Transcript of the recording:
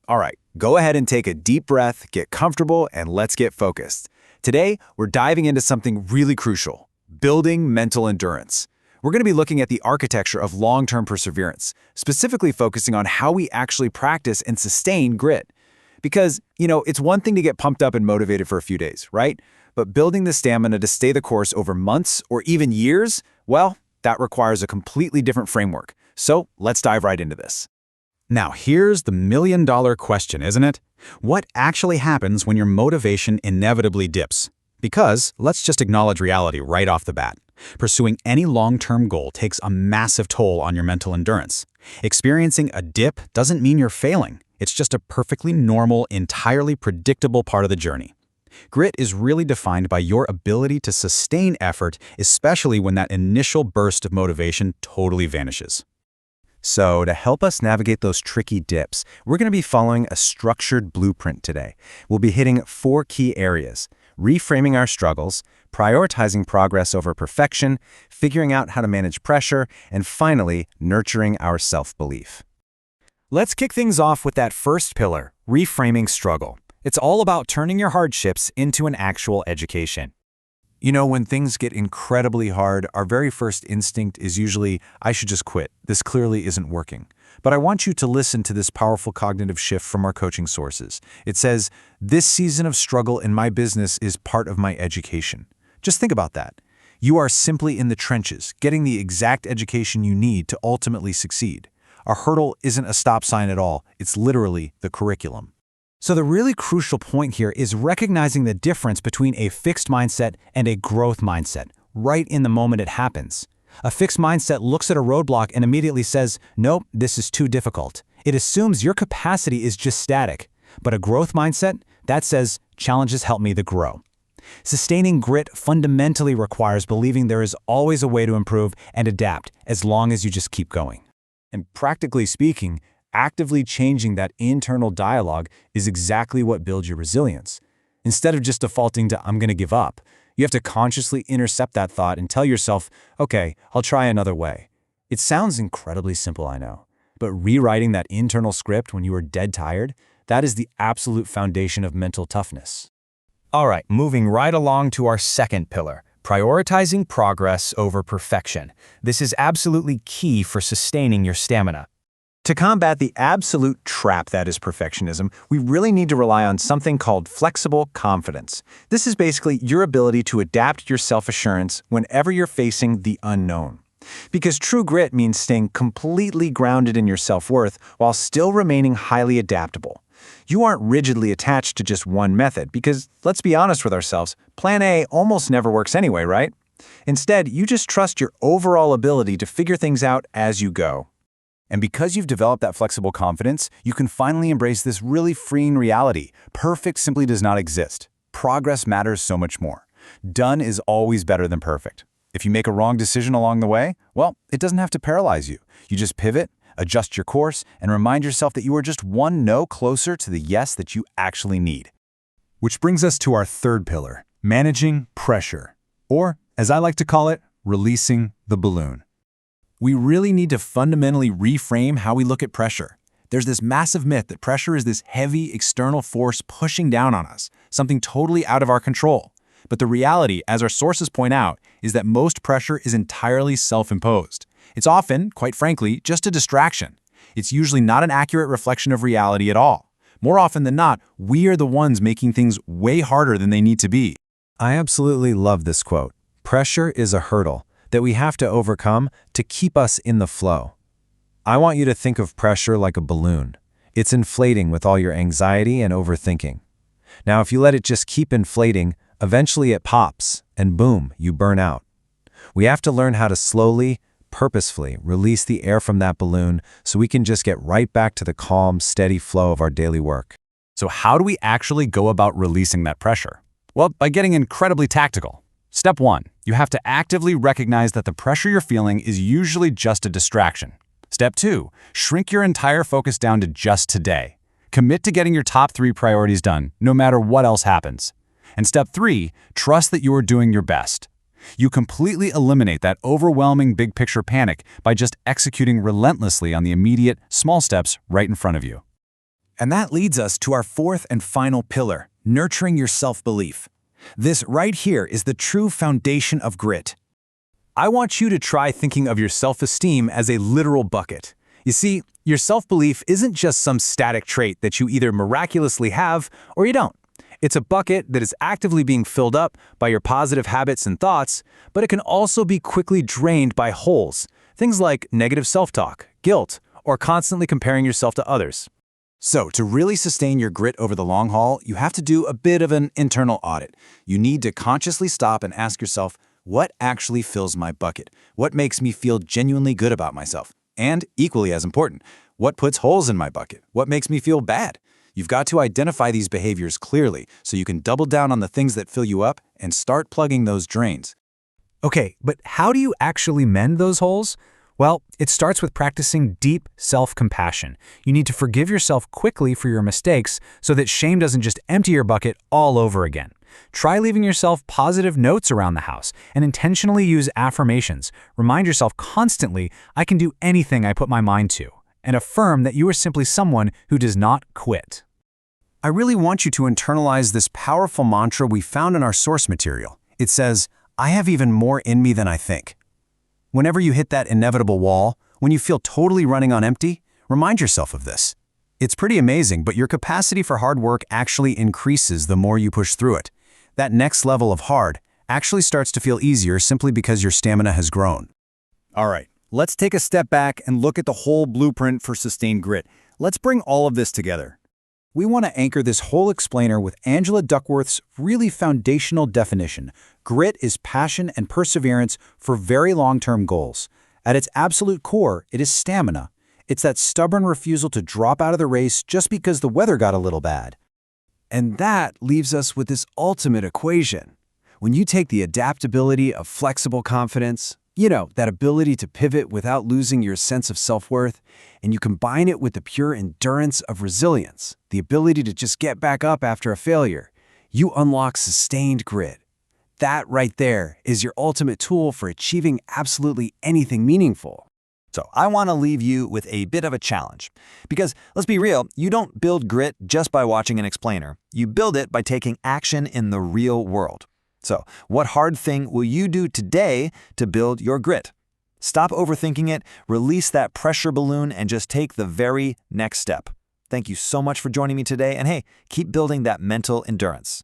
All right, go ahead and take a deep breath, get comfortable, and let's get focused. Today, we're diving into something really crucial: building mental endurance. We're going to be looking at the architecture of long-term perseverance, specifically focusing on how we actually practice and sustain grit. Because, it's one thing to get pumped up and motivated for a few days, right? But building the stamina to stay the course over months or even years, well, that requires a completely different framework. So let's dive right into this. Now, here's the million-dollar question, isn't it? What actually happens when your motivation inevitably dips? Because let's just acknowledge reality right off the bat. Pursuing any long-term goal takes a massive toll on your mental endurance. Experiencing a dip doesn't mean you're failing. It's just a perfectly normal, entirely predictable part of the journey. Grit is really defined by your ability to sustain effort, especially when that initial burst of motivation totally vanishes. So, to help us navigate those tricky dips, we're going to be following a structured blueprint today. We'll be hitting 4 key areas: reframing our struggles, prioritizing progress over perfection, figuring out how to manage pressure, and finally, nurturing our self-belief. Let's kick things off with that first pillar, reframing struggle. It's all about turning your hardships into an actual education. When things get incredibly hard, our very first instinct is usually, I should just quit. This clearly isn't working. But I want you to listen to this powerful cognitive shift from our coaching sources. It says, this season of struggle in my business is part of my education. Just think about that. You are simply in the trenches, getting the exact education you need to ultimately succeed. A hurdle isn't a stop sign at all. It's literally the curriculum. So the really crucial point here is recognizing the difference between a fixed mindset and a growth mindset, right in the moment it happens. A fixed mindset looks at a roadblock and immediately says, nope, this is too difficult. It assumes your capacity is just static. But a growth mindset, that says, challenges help me to grow. Sustaining grit fundamentally requires believing there is always a way to improve and adapt as long as you just keep going. And practically speaking, actively changing that internal dialogue is exactly what builds your resilience. Instead of just defaulting to, I'm going to give up, you have to consciously intercept that thought and tell yourself, okay, I'll try another way. It sounds incredibly simple, I know, but rewriting that internal script when you are dead tired, that is the absolute foundation of mental toughness. All right, moving right along to our second pillar, prioritizing progress over perfection. This is absolutely key for sustaining your stamina. To combat the absolute trap that is perfectionism, we really need to rely on something called flexible confidence. This is basically your ability to adapt your self-assurance whenever you're facing the unknown. Because true grit means staying completely grounded in your self-worth while still remaining highly adaptable. You aren't rigidly attached to just one method because, let's be honest with ourselves, Plan A almost never works anyway, right? Instead, you just trust your overall ability to figure things out as you go. And because you've developed that flexible confidence, you can finally embrace this really freeing reality. Perfect simply does not exist. Progress matters so much more. Done is always better than perfect. If you make a wrong decision along the way, well, it doesn't have to paralyze you. You just pivot, adjust your course, and remind yourself that you are just one no closer to the yes that you actually need. Which brings us to our third pillar, managing pressure. Or, as I like to call it, releasing the balloon. We really need to fundamentally reframe how we look at pressure. There's this massive myth that pressure is this heavy external force pushing down on us, something totally out of our control. But the reality, as our sources point out, is that most pressure is entirely self-imposed. It's often, quite frankly, just a distraction. It's usually not an accurate reflection of reality at all. More often than not, we are the ones making things way harder than they need to be. I absolutely love this quote. Pressure is a hurdle that we have to overcome to keep us in the flow. I want you to think of pressure like a balloon. It's inflating with all your anxiety and overthinking. Now, if you let it just keep inflating, eventually it pops, and boom, you burn out. We have to learn how to slowly, purposefully release the air from that balloon so we can just get right back to the calm, steady flow of our daily work. So how do we actually go about releasing that pressure? Well, by getting incredibly tactical. Step 1, you have to actively recognize that the pressure you're feeling is usually just a distraction. Step 2, shrink your entire focus down to just today. Commit to getting your top 3 priorities done, no matter what else happens. And step 3, trust that you are doing your best. You completely eliminate that overwhelming big picture panic by just executing relentlessly on the immediate, small steps right in front of you. And that leads us to our fourth and final pillar, nurturing your self-belief. This right here is the true foundation of grit. I want you to try thinking of your self-esteem as a literal bucket. You see, your self-belief isn't just some static trait that you either miraculously have or you don't. It's a bucket that is actively being filled up by your positive habits and thoughts, but it can also be quickly drained by holes, things like negative self-talk, guilt, or constantly comparing yourself to others. So, to really sustain your grit over the long haul, you have to do a bit of an internal audit. You need to consciously stop and ask yourself, what actually fills my bucket? What makes me feel genuinely good about myself? And, equally as important, what puts holes in my bucket? What makes me feel bad? You've got to identify these behaviors clearly so you can double down on the things that fill you up and start plugging those drains. Okay, but how do you actually mend those holes? Well, it starts with practicing deep self-compassion. You need to forgive yourself quickly for your mistakes so that shame doesn't just empty your bucket all over again. Try leaving yourself positive notes around the house and intentionally use affirmations. Remind yourself constantly, I can do anything I put my mind to, and affirm that you are simply someone who does not quit. I really want you to internalize this powerful mantra we found in our source material. It says, I have even more in me than I think. Whenever you hit that inevitable wall, when you feel totally running on empty, remind yourself of this. It's pretty amazing, but your capacity for hard work actually increases the more you push through it. That next level of hard actually starts to feel easier simply because your stamina has grown. All right, let's take a step back and look at the whole blueprint for sustained grit. Let's bring all of this together. We want to anchor this whole explainer with Angela Duckworth's really foundational definition. Grit is passion and perseverance for very long-term goals. At its absolute core, it is stamina. It's that stubborn refusal to drop out of the race just because the weather got a little bad. And that leaves us with this ultimate equation. When you take the adaptability of flexible confidence, that ability to pivot without losing your sense of self-worth, and you combine it with the pure endurance of resilience, the ability to just get back up after a failure, you unlock sustained grit. That right there is your ultimate tool for achieving absolutely anything meaningful. So I want to leave you with a bit of a challenge. Because let's be real, you don't build grit just by watching an explainer. You build it by taking action in the real world. So, what hard thing will you do today to build your grit? Stop overthinking it, release that pressure balloon, and just take the very next step. Thank you so much for joining me today, and hey, keep building that mental endurance.